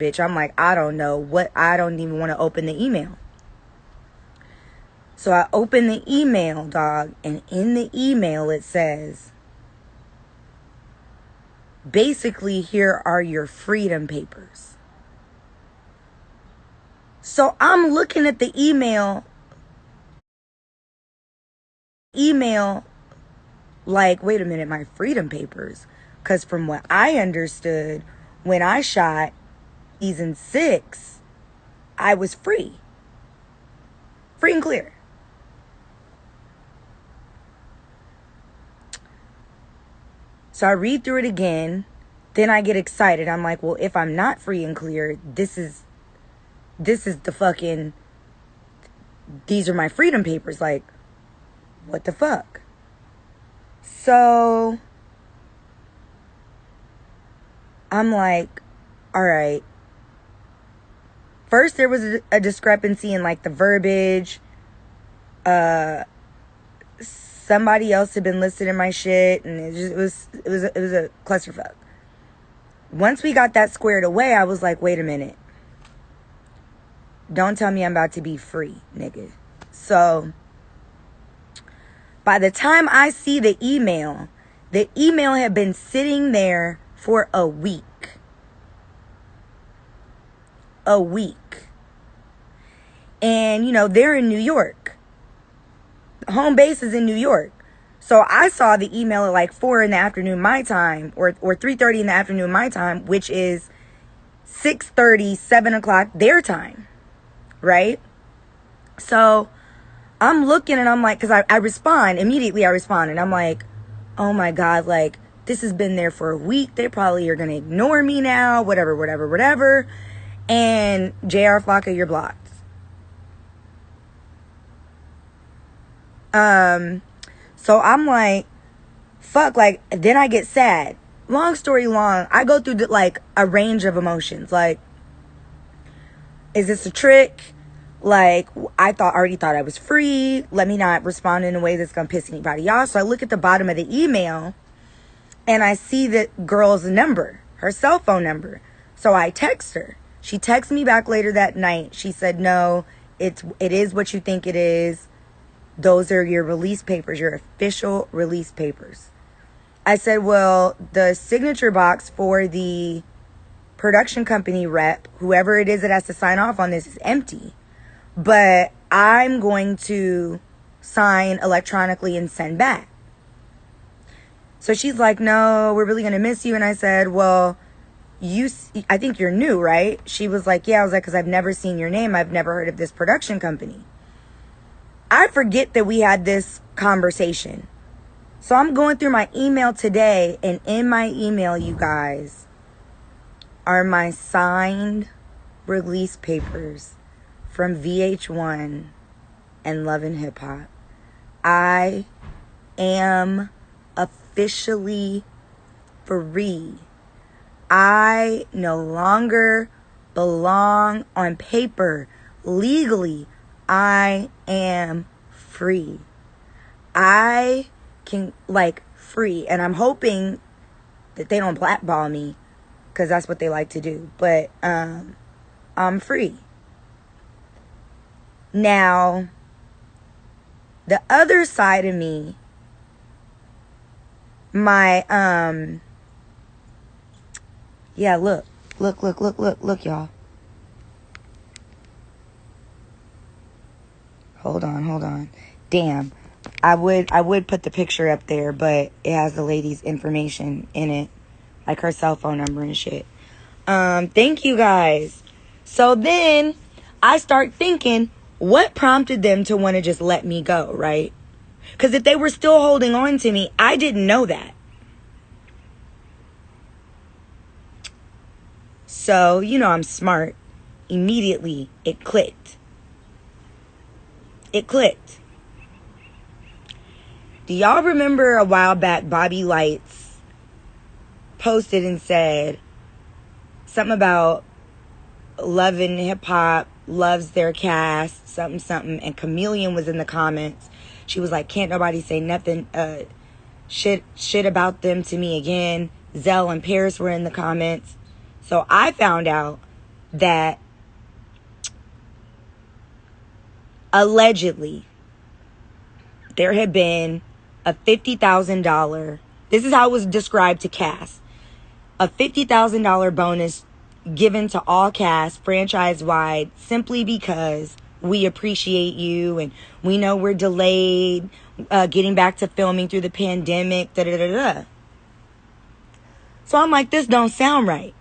bitch. I'm like, I don't know what, I don't even want to open the email. So I open the email, dog, and in the email it says, basically, here are your freedom papers. So I'm looking at the email like, wait a minute, my freedom papers. Because from what I understood, when I shot season 6, I was free. Free and clear. So I read through it again. Then I get excited. I'm like, well, if I'm not free and clear, this is the fucking, these are my freedom papers. Like, what the fuck? So I'm like, all right. First, there was a discrepancy in like the verbiage. Somebody else had been listed in my shit, and it was a clusterfuck. Once we got that squared away, I was like, wait a minute. Don't tell me I'm about to be free, nigga. So by the time I see the email had been sitting there for a week. A week. And, you know, they're in New York. Home base is in New York. So I saw the email at like 4 in the afternoon my time, or 3:30 in the afternoon my time, which is 6:30, 7 o'clock their time. Right? So I'm looking and I'm like, because I respond, immediately I respond, and I'm like, oh my God, like, this has been there for a week. They probably are going to ignore me now, whatever. And JR Flocka, you're blocked. So I'm like, fuck, like, then I get sad. Long story long, I go through like a range of emotions. Like, is this a trick? Like, I already thought I was free. Let me not respond in a way that's gonna piss anybody off. So I look at the bottom of the email and I see that girl's number, her cell phone number. So I text her. She texts me back later that night. She said, no, it is what you think it is. Those are your release papers, your official release papers. I said, well, the signature box for the production company rep, whoever it is that has to sign off on this, is empty. But I'm going to sign electronically and send back. So she's like, no, we're really going to miss you. And I said, well, I think you're new, right? She was like, yeah. I was like, because I've never seen your name. I've never heard of this production company. I forget that we had this conversation. So I'm going through my email today, and in my email, you guys, are my signed release papers from VH1 and Love and Hip Hop. I am officially free. I no longer belong on paper. Legally, I am free. I can, like, free. And I'm hoping that they don't blackball me, because that's what they like to do. But I'm free. Now, the other side of me, my yeah, look, y'all. Hold on. Damn. I would put the picture up there, but it has the lady's information in it, like her cell phone number and shit. Thank you guys. So then I start thinking, what prompted them to want to just let me go, right? Because if they were still holding on to me, I didn't know that. So, you know, I'm smart. Immediately, it clicked. Do y'all remember a while back, Bobby Lights posted and said something about Love and Hip Hop loves their cast, something, and Chameleon was in the comments. She was like, can't nobody say nothing, shit about them to me again. Zell and Paris were in the comments. So I found out that allegedly there had been a $50,000, this is how it was described to cast, a $50,000 bonus given to all cast franchise-wide simply because we appreciate you and we know we're delayed getting back to filming through the pandemic, da-da-da-da. So I'm like, this don't sound right.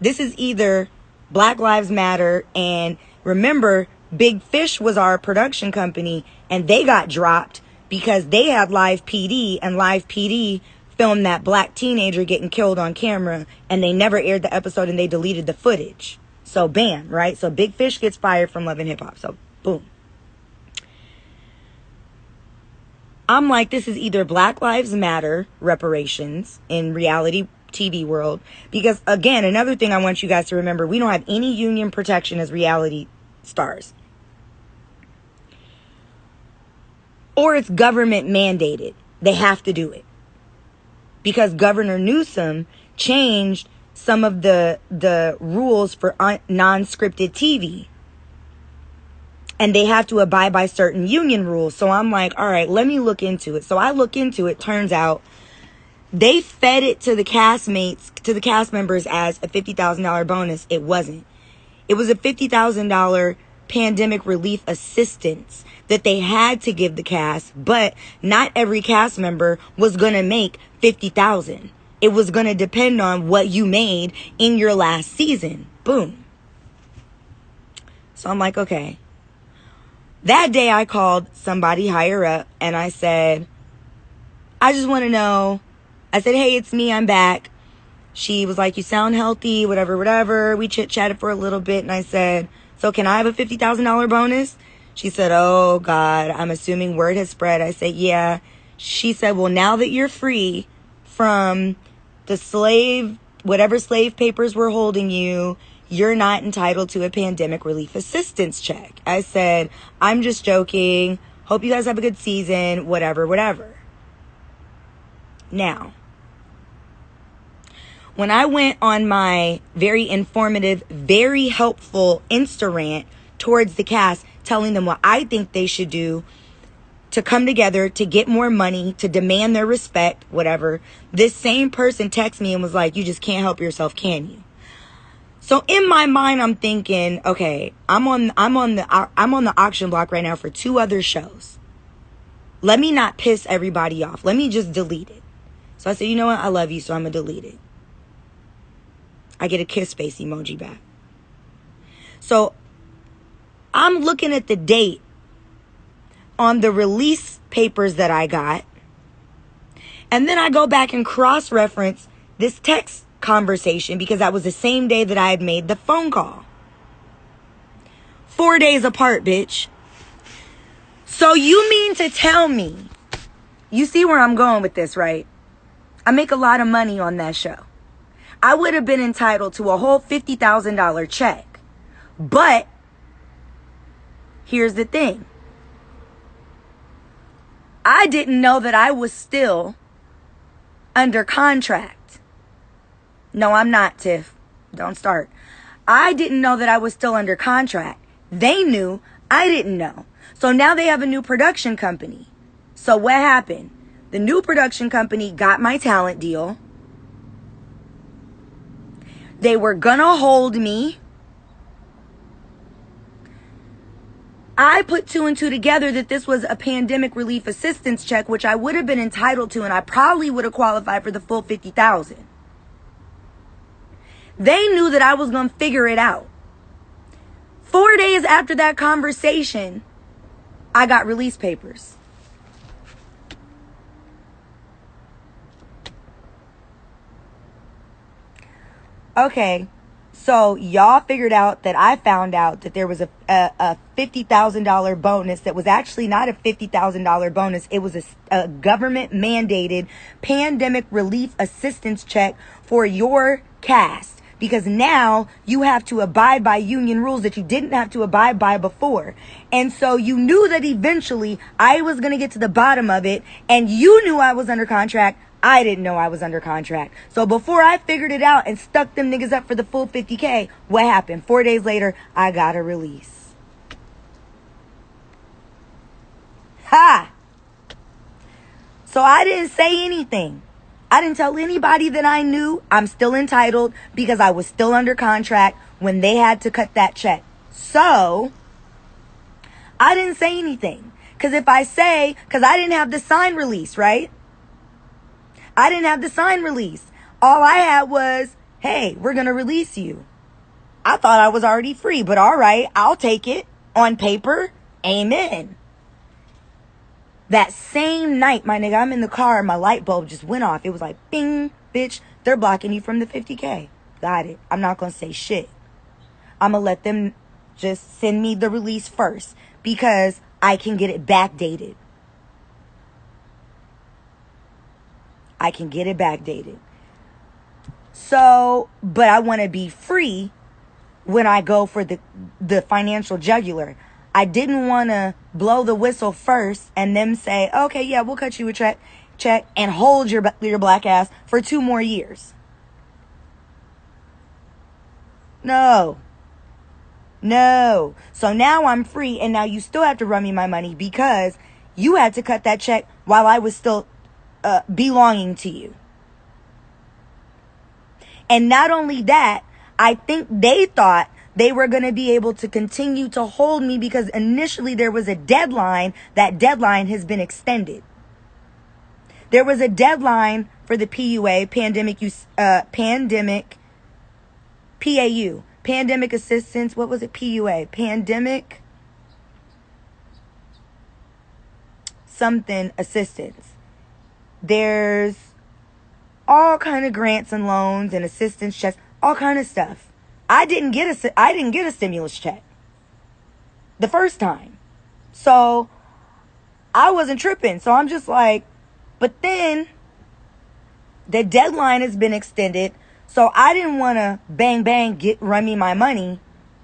This is either Black Lives Matter, and remember, Big Fish was our production company, and they got dropped because they had Live PD, and Live PD filmed that black teenager getting killed on camera, and they never aired the episode, and they deleted the footage. So bam, right? So Big Fish gets fired from Love and Hip Hop. So boom. I'm like, this is either Black Lives Matter reparations in reality TV world, because again, another thing I want you guys to remember, we don't have any union protection as reality stars, or it's government mandated. They have to do it because Governor Newsom changed some of the rules for non-scripted TV, and they have to abide by certain union rules. So I'm like, all right, let me look into it. So I look into it. Turns out they fed it to the castmates, to the cast members as a $50,000 bonus. It wasn't. It was a $50,000 pandemic relief assistance that they had to give the cast, but not every cast member was going to make $50,000. It was going to depend on what you made in your last season. Boom. So I'm like, okay. That day I called somebody higher up and I said, I just want to know. I said, hey, it's me, I'm back. She was like, you sound healthy, whatever, whatever. We chit-chatted for a little bit, and I said, so can I have a $50,000 bonus? She said, oh, God, I'm assuming word has spread. I said, yeah. She said, well, now that you're free from the slave, whatever slave papers were holding you, you're not entitled to a pandemic relief assistance check. I said, I'm just joking. Hope you guys have a good season, whatever, whatever. Now, when I went on my very informative, very helpful Insta rant towards the cast, telling them what I think they should do to come together, to get more money, to demand their respect, whatever, this same person texted me and was like, you just can't help yourself, can you? So in my mind, I'm thinking, okay, I'm on the auction block right now for 2 other shows. Let me not piss everybody off. Let me just delete it. So I said, you know what? I love you, so I'm going to delete it. I get a kiss face emoji back. So I'm looking at the date on the release papers that I got. And then I go back and cross-reference this text conversation because that was the same day that I had made the phone call. 4 days apart, bitch. So you mean to tell me, you see where I'm going with this, right? I make a lot of money on that show. I would have been entitled to a whole $50,000 check. But here's the thing. I didn't know that I was still under contract. No, I'm not, Tiff. Don't start. I didn't know that I was still under contract. They knew. I didn't know. So now they have a new production company. So what happened? The new production company got my talent deal. They were gonna hold me. I put 2 and 2 together that this was a pandemic relief assistance check, which I would have been entitled to, and I probably would have qualified for the full $50,000. They knew that I was gonna figure it out. 4 days after that conversation, I got release papers. Okay, so y'all figured out that I found out that there was a $50,000 bonus that was actually not a $50,000 bonus. It was a government mandated pandemic relief assistance check for your cast. Because now you have to abide by union rules that you didn't have to abide by before. And so you knew that eventually I was going to get to the bottom of it. And you knew I was under contract. I didn't know I was under contract. So before I figured it out and stuck them niggas up for the full 50K, what happened? 4 days later, I got a release. Ha! So I didn't say anything. I didn't tell anybody that I knew. I'm still entitled because I was still under contract when they had to cut that check. So I didn't say anything. Because if I say, because I didn't have the sign release, right? I didn't have the sign release. All I had was, hey, we're going to release you. I thought I was already free, but all right, I'll take it on paper. Amen. That same night, my nigga, I'm in the car, my light bulb just went off. It was like, bing, bitch, they're blocking you from the 50K. Got it. I'm not going to say shit. I'm going to let them just send me the release first because I can get it backdated. I can get it backdated. So, but I want to be free when I go for the financial jugular. I didn't want to blow the whistle first and them say, okay, yeah, we'll cut you a check and hold your black ass for 2 more years. No. So now I'm free and now you still have to run me my money because you had to cut that check while I was still belonging to you. And not only that, I think they thought they were going to be able to continue to hold me because initially there was a deadline. That deadline has been extended. There was a deadline for the PUA, PAU, Pandemic Assistance. What was it? PUA, Pandemic something assistance. There's all kind of grants and loans and assistance checks, all kind of stuff. I didn't get a stimulus check the first time. So I wasn't tripping. So I'm just like, but then the deadline has been extended. So I didn't want to bang, run me my money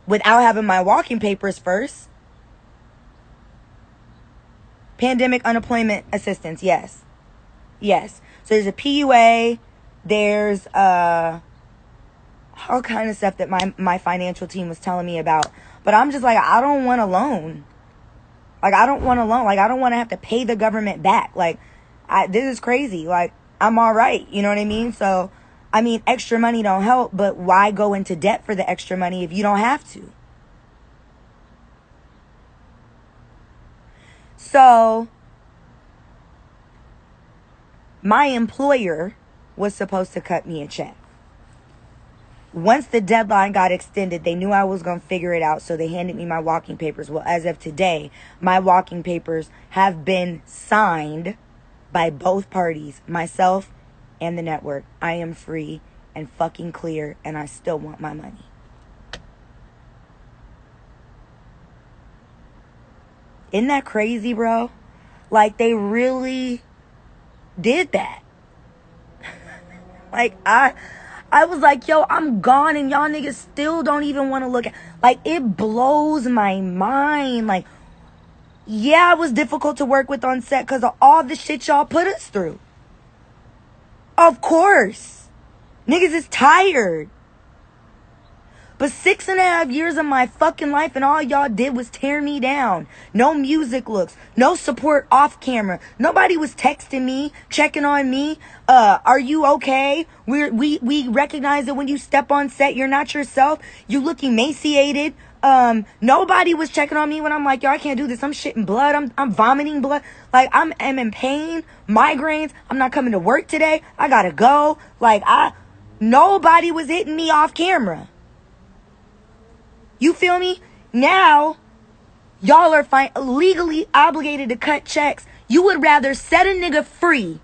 without having my walking papers first. Pandemic unemployment assistance. Yes. So there's a PUA. There's all kind of stuff that my financial team was telling me about. But I'm just like, I don't want a loan. Like, I don't want a loan. Like, I don't want to have to pay the government back. Like, this is crazy. Like, I'm all right. You know what I mean? So, I mean, extra money don't help. But why go into debt for the extra money if you don't have to? So, my employer was supposed to cut me a check. Once the deadline got extended, they knew I was going to figure it out, so they handed me my walking papers. Well, as of today, my walking papers have been signed by both parties, myself and the network. I am free and fucking clear, and I still want my money. Isn't that crazy, bro? Like, they really did that. Like, I was like, yo, I'm gone and y'all niggas still don't even want to look at. Like, it blows my mind. Like, yeah, it was difficult to work with on set because of all the shit y'all put us through. Of course. Niggas is tired. But 6.5 years of my fucking life and all y'all did was tear me down. No music looks. No support off camera. Nobody was texting me, checking on me. Are you okay? We recognize that when you step on set, you're not yourself. You look emaciated. Nobody was checking on me when I'm like, yo, I can't do this. I'm shitting blood. I'm vomiting blood. Like, I'm in pain, migraines. I'm not coming to work today. I gotta go. Like, nobody was hitting me off camera. You feel me? Now, y'all are legally obligated to cut checks. You would rather set a nigga free.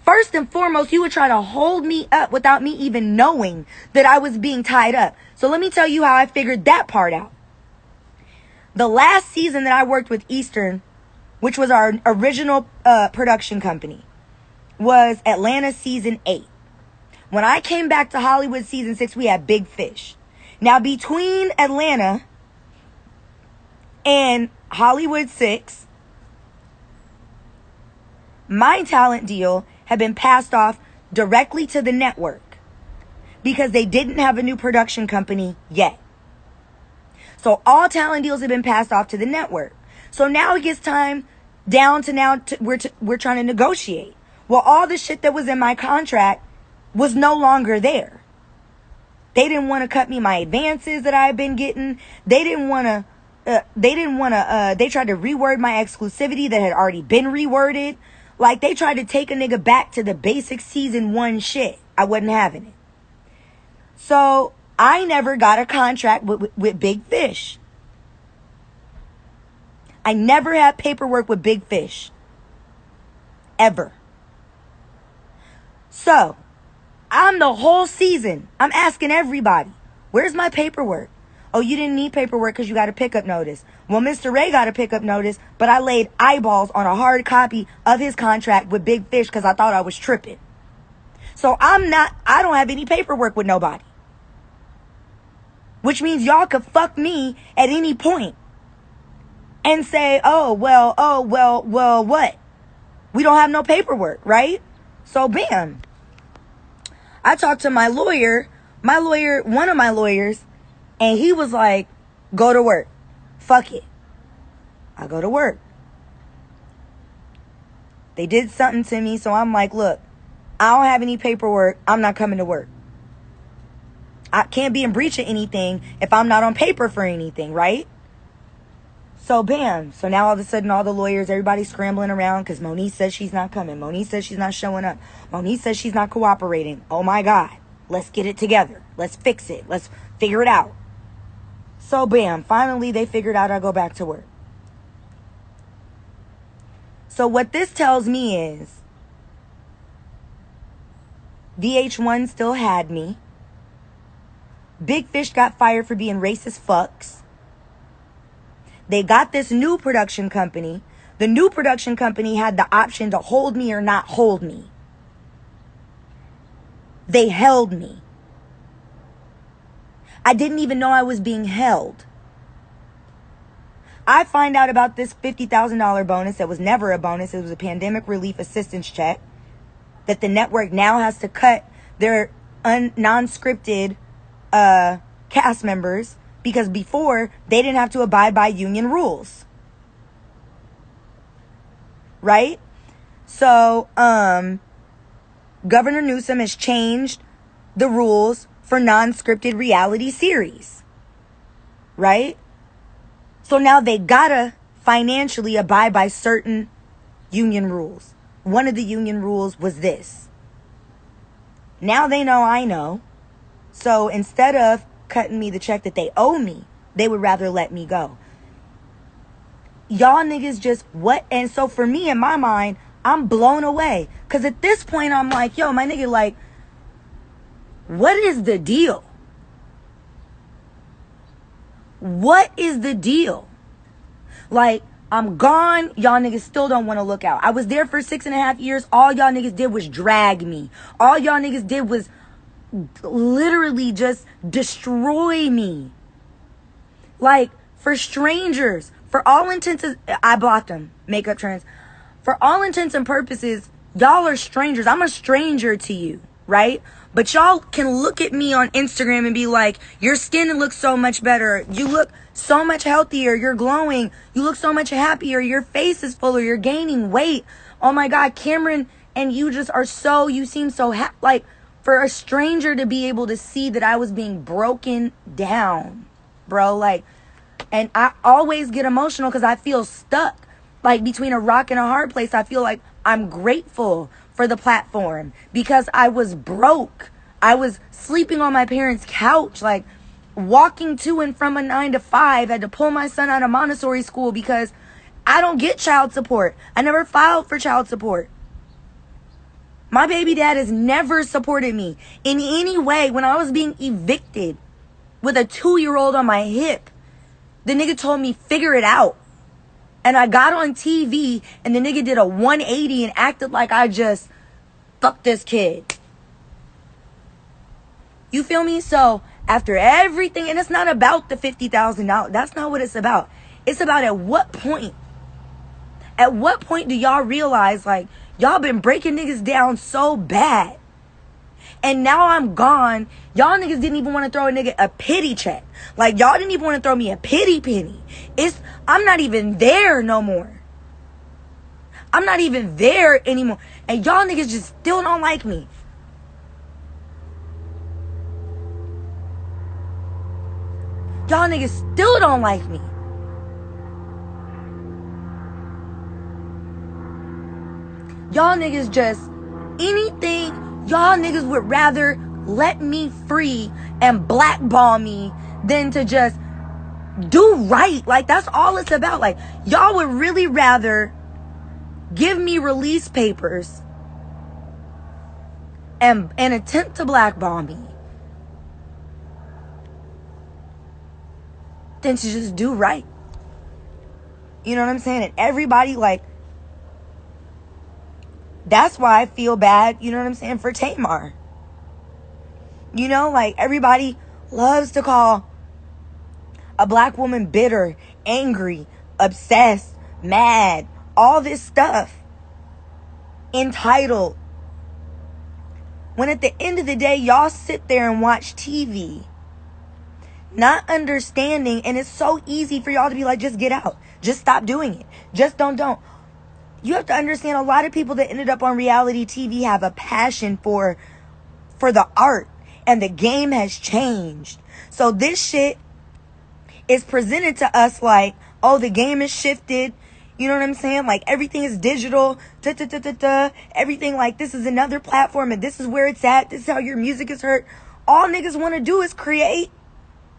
First and foremost, you would try to hold me up without me even knowing that I was being tied up. So let me tell you how I figured that part out. The last season that I worked with Eastern, which was our original production company, was Atlanta season 8. When I came back to Hollywood season 6, we had Big Fish. Now, between Atlanta and Hollywood 6, my talent deal have been passed off directly to the network because they didn't have a new production company yet. So all talent deals have been passed off to the network. So now it gets time down to now we're trying to negotiate. Well, all the shit that was in my contract was no longer there. They didn't want to cut me my advances that I've been getting. They tried to reword my exclusivity that had already been reworded. Like, they tried to take a nigga back to the basic season 1 shit. I wasn't having it. So I never got a contract with Big Fish. I never had paperwork with Big Fish. Ever. So I'm the whole season, I'm asking everybody, where's my paperwork? Oh, you didn't need paperwork because you got a pickup notice. Well, Mr. Ray got a pickup notice, but I laid eyeballs on a hard copy of his contract with Big Fish because I thought I was tripping. So I don't have any paperwork with nobody. Which means y'all could fuck me at any point and say, well, what? We don't have no paperwork, right? So bam. I talked to one of my lawyers, and he was like, go to work. Fuck it. I go to work. They did something to me, so I'm like, look, I don't have any paperwork. I'm not coming to work. I can't be in breach of anything if I'm not on paper for anything, right? So bam. So now all of a sudden all the lawyers, everybody's scrambling around because Moniece says she's not coming. Moniece says she's not showing up. Moniece says she's not cooperating. Oh my God. Let's get it together. Let's fix it. Let's figure it out. So bam. Finally they figured out I go back to work. So what this tells me is VH1 still had me. Big Fish got fired for being racist fucks. They got this new production company. The new production company had the option to hold me or not hold me. They held me. I didn't even know I was being held. I find out about this $50,000 bonus that was never a bonus. It was a pandemic relief assistance check that the network now has to cut their non-scripted cast members because before they didn't have to abide by union rules. Right? So, Governor Newsom has changed the rules for non-scripted reality series. Right? So now they gotta financially abide by certain union rules. One of the union rules was this. Now they know I know. So instead of cutting me the check that they owe me, they would rather let me go. Y'all niggas just what? And so for me, in my mind, I'm blown away. Because at this point, I'm like, yo, my nigga, like, what is the deal? What is the deal? Like, I'm gone. Y'all niggas still don't want to look out. I was there for 6.5 years. All y'all niggas did was drag me. All y'all niggas did was literally just destroy me. Like, for strangers, for all intents, I blocked them. Makeup trends. For all intents and purposes, y'all are strangers. I'm a stranger to you, right? But y'all can look at me on Instagram and be like, your skin looks so much better. You look so much healthier. You're glowing. You look so much happier. Your face is fuller. You're gaining weight. Oh my God, Cameron, and you just are so, you seem so happy. Like, for a stranger to be able to see that I was being broken down, bro, like, and I always get emotional because I feel stuck, like, between a rock and a hard place. I feel like I'm grateful for the platform because I was broke. I was sleeping on my parents' couch, like, walking to and from a 9 to 5. Had to pull my son out of Montessori school because I don't get child support. I never filed for child support. My baby dad has never supported me in any way. When I was being evicted with a 2-year-old on my hip, the nigga told me, figure it out. And I got on TV and the nigga did a 180 and acted like I just fucked this kid. You feel me? So after everything, and it's not about the $50,000. That's not what it's about. It's about at what point do y'all realize, like, Y'all been breaking niggas down so bad. And now I'm gone. Y'all niggas didn't even want to throw a nigga a pity check. Like, y'all didn't even want to throw me a pity penny. I'm not even there no more. I'm not even there anymore. And y'all niggas just still don't like me. Y'all niggas still don't like me. Y'all niggas just, anything, y'all niggas would rather let me free and blackball me than to just do right. Like, that's all it's about. Like, y'all would really rather give me release papers and attempt to blackball me than to just do right. You know what I'm saying? And everybody, like, that's why I feel bad, you know what I'm saying, for Tamar. You know, like, everybody loves to call a black woman bitter, angry, obsessed, mad, all this stuff, entitled. When at the end of the day, y'all sit there and watch TV, not understanding, and it's so easy for y'all to be like, just get out. Just stop doing it. Just don't. You have to understand, a lot of people that ended up on reality TV have a passion for the art, and the game has changed. So this shit is presented to us like, oh, the game is shifted. You know what I'm saying? Like, everything is digital. Everything, like, this is another platform and this is where it's at. This is how your music is heard. All niggas want to do is create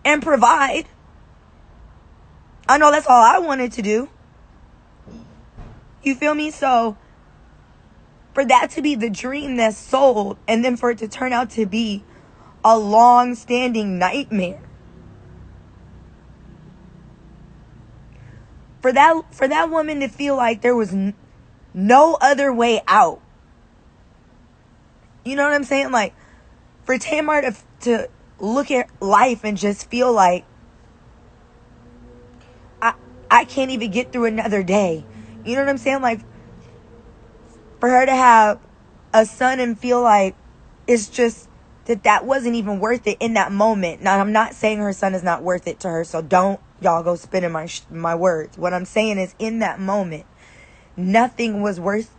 and provide. I know that's all I wanted to do. You feel me? So, for that to be the dream that's sold, and then for it to turn out to be a long-standing nightmare. For that woman to feel like there was no other way out. You know what I'm saying? Like, for Tamar to look at life and just feel like, I can't even get through another day. You know what I'm saying? Like, for her to have a son and feel like it's just that wasn't even worth it in that moment. Now, I'm not saying her son is not worth it to her, so don't y'all go spinning my words. What I'm saying is, in that moment, nothing was worth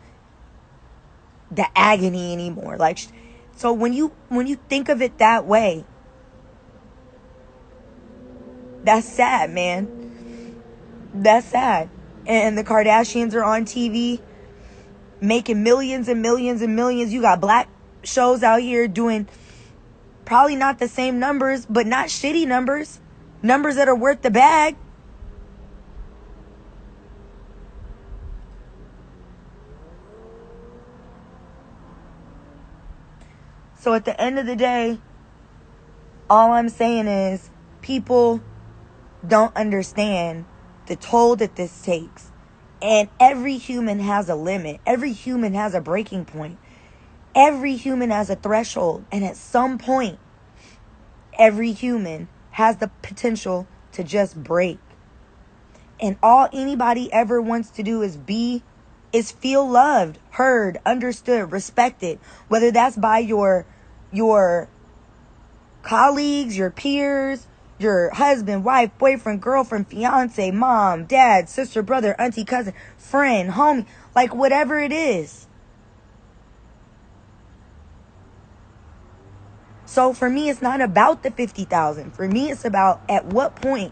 the agony anymore. Like, so when you think of it that way, that's sad, man. That's sad. And the Kardashians are on TV making millions and millions and millions. You got black shows out here doing probably not the same numbers, but not shitty numbers. Numbers that are worth the bag. So at the end of the day, all I'm saying is, people don't understand the toll that this takes. And every human has a limit. Every human has a breaking point. Every human has a threshold. And at some point, every human has the potential to just break. And all anybody ever wants to do is feel loved, heard, understood, respected. Whether that's by your colleagues, your peers, your husband, wife, boyfriend, girlfriend, fiance, mom, dad, sister, brother, auntie, cousin, friend, homie, like, whatever it is. So for me, it's not about the 50,000. For me, it's about, at what point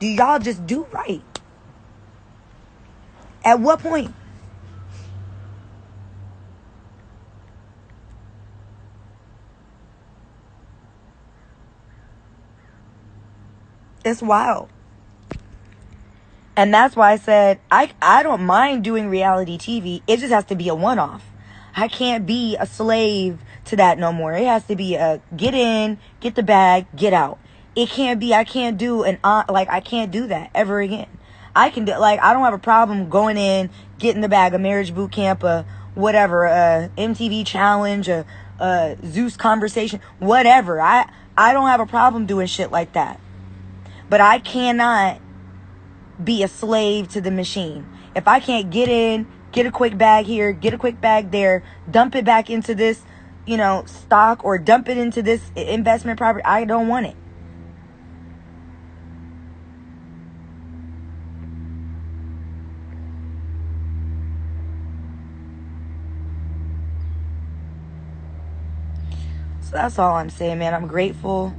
do y'all just do right? At what point? It's wild. And that's why I said, I don't mind doing reality TV. It just has to be a one-off. I can't be a slave to that no more. It has to be a get in, get the bag, get out. It can't be, I can't do I can't do that ever again. I can do, like, I don't have a problem going in, getting the bag, a marriage boot camp, whatever, MTV challenge, Zeus conversation, whatever. I don't have a problem doing shit like that. But I cannot be a slave to the machine. If I can't get in, get a quick bag here, get a quick bag there, dump it back into this, stock, or dump it into this investment property. I don't want it. So that's all I'm saying, man. I'm grateful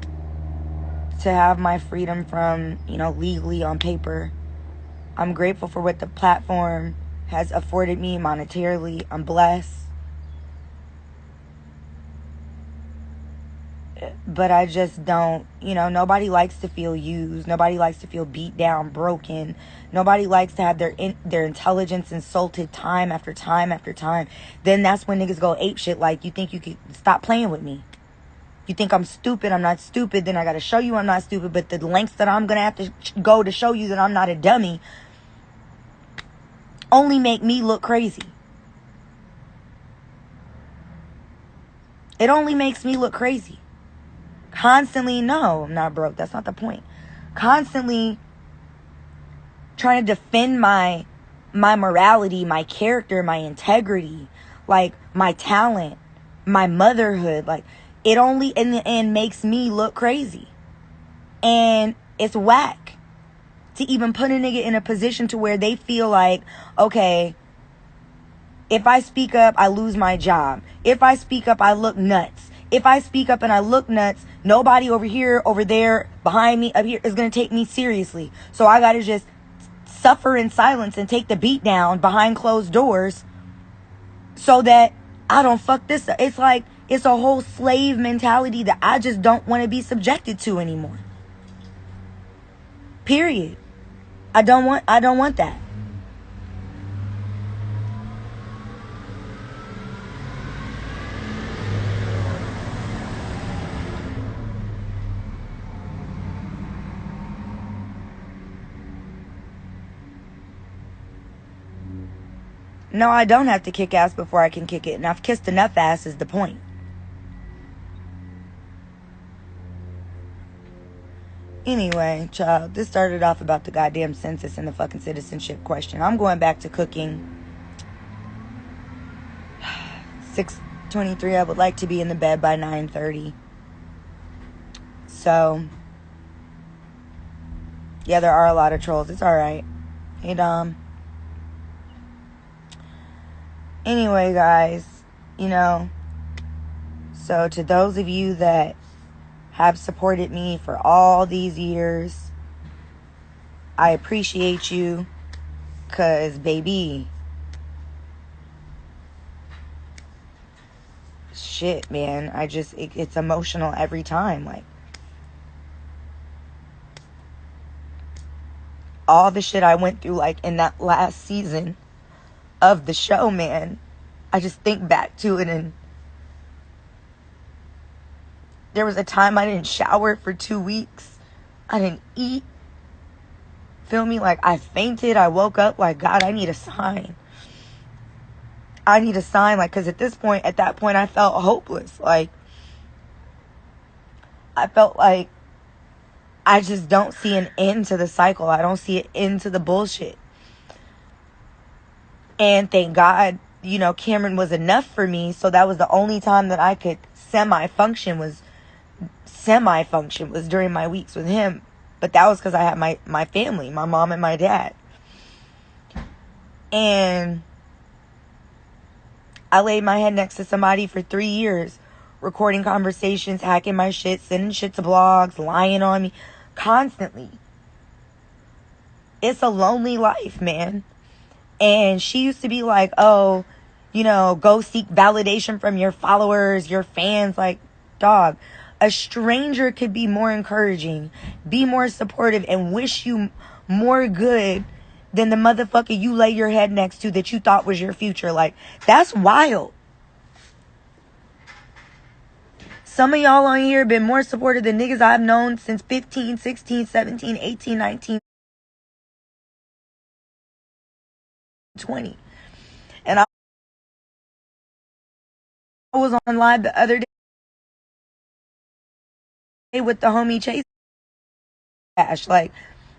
to have my freedom from, legally on paper. I'm grateful for what the platform has afforded me monetarily. I'm blessed. But I just don't, nobody likes to feel used. Nobody likes to feel beat down, broken. Nobody likes to have their intelligence insulted time after time after time. Then that's when niggas go ape shit. Like, you think you could stop playing with me? You think I'm stupid? I'm not stupid. Then I got to show you I'm not stupid. But the lengths that I'm going to have to go to show you that I'm not a dummy only make me look crazy. It only makes me look crazy. Constantly, no, I'm not broke. That's not the point. Constantly trying to defend my morality, my character, my integrity, like my talent, my motherhood. Like, it only in the end makes me look crazy. And it's whack to even put a nigga in a position to where they feel like, okay, if I speak up, I lose my job. If I speak up, I look nuts. If I speak up and I look nuts, nobody over here, over there, behind me, up here is going to take me seriously. So I got to just suffer in silence and take the beat down behind closed doors so that I don't fuck this up. It's like, it's a whole slave mentality that I just don't want to be subjected to anymore. Period. I don't want that. No, I don't have to kick ass before I can kick it. And I've kissed enough ass is the point. Anyway, child, this started off about the goddamn census and the fucking citizenship question. I'm going back to cooking. 6:23, I would like to be in the bed by 9:30. So, yeah, there are a lot of trolls. It's alright. Hey, Dom. Anyway, guys, so to those of you that have supported me for all these years, I appreciate you, because, baby, shit, man, it's emotional every time. Like, all the shit I went through, like, in that last season of the show, man, I just think back to it, and there was a time I didn't shower for 2 weeks. I didn't eat. Feel me? Like, I fainted. I woke up like, God, I need a sign. I need a sign. Like, because at that point, I felt hopeless. Like, I felt like I just don't see an end to the cycle. I don't see an end to the bullshit. And thank God, Cameron was enough for me. So that was the only time that I could semi-function was during my weeks with him. But that was because I had my family, my mom and my dad. And I laid my head next to somebody for 3 years, recording conversations, hacking my shit, sending shit to blogs, lying on me, constantly. It's a lonely life, man. And she used to be like, oh, go seek validation from your followers, your fans. Like, dog, a stranger could be more encouraging, be more supportive, and wish you more good than the motherfucker you lay your head next to that you thought was your future. Like, that's wild. Some of y'all on here have been more supportive than niggas I've known since 15, 16, 17, 18, 19, 20. And I was on live the other day with the homie Chase Ash. Like,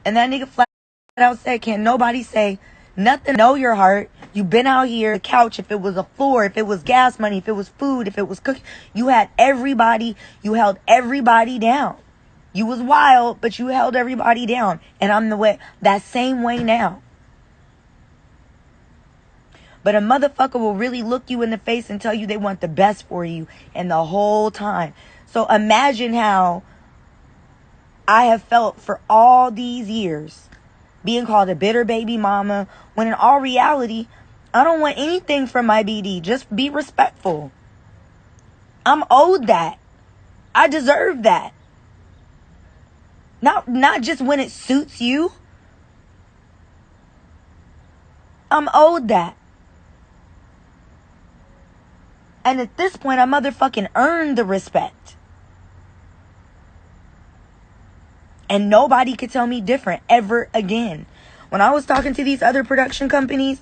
and that nigga flat out said, can't nobody say nothing. Know your heart. You've been out here, the couch, if it was a floor, if it was gas money, if it was food, if it was cooking. You held everybody down. You was wild, but you held everybody down. And I'm that same way now. But a motherfucker will really look you in the face and tell you they want the best for you, and the whole time. So imagine how I have felt for all these years, being called a bitter baby mama, when in all reality, I don't want anything from my BD. Just be respectful. I'm owed that. I deserve that. Not just when it suits you. I'm owed that. And at this point, I motherfucking earned the respect. And nobody could tell me different ever again. When I was talking to these other production companies,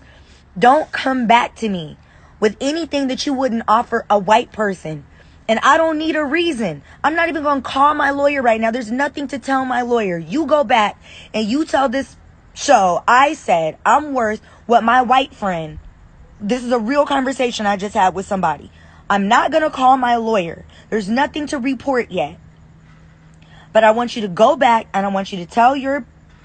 don't come back to me with anything that you wouldn't offer a white person. And I don't need a reason. I'm not even going to call my lawyer right now. There's nothing to tell my lawyer. You go back and you tell this show, I said I'm worth what my white friend. This is a real conversation I just had with somebody. I'm not going to call my lawyer. There's nothing to report yet. But I want you to go back and I want you to tell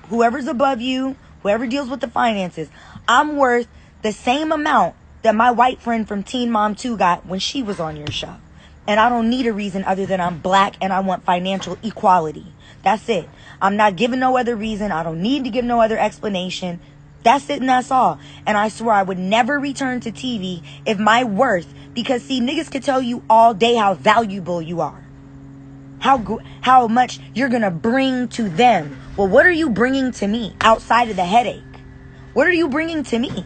whoever's above you, whoever deals with the finances, I'm worth the same amount that my white friend from Teen Mom 2 got when she was on your show. And I don't need a reason other than I'm black and I want financial equality. That's it. I'm not giving no other reason. I don't need to give no other explanation. That's it and that's all. And I swear I would never return to TV if my worth, because see, niggas could tell you all day how valuable you are. How much you're going to bring to them. Well, what are you bringing to me outside of the headache? What are you bringing to me?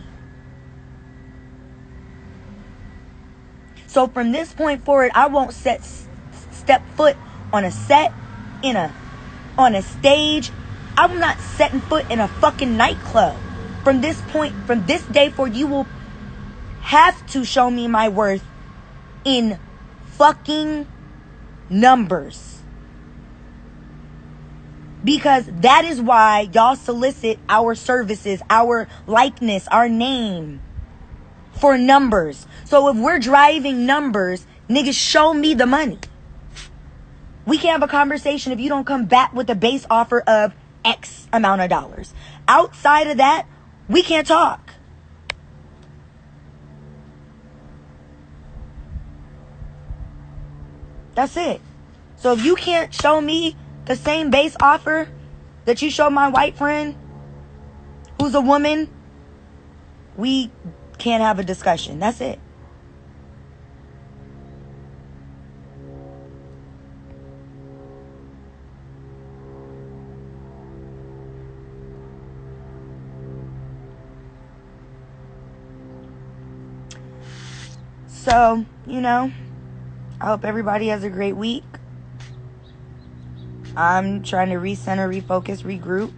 So from this point forward, I won't step foot on a set, on a stage. I'm not setting foot in a fucking nightclub. From this day forward, you will have to show me my worth in fucking numbers. Because that is why y'all solicit our services, our likeness, our name for numbers. So if we're driving numbers, niggas, show me the money. We can't have a conversation if you don't come back with a base offer of X amount of dollars. Outside of that, we can't talk. That's it. So if you can't show me the same base offer that you showed my white friend, who's a woman, we can't have a discussion. That's it. So, I hope everybody has a great week. I'm trying to recenter, refocus, regroup.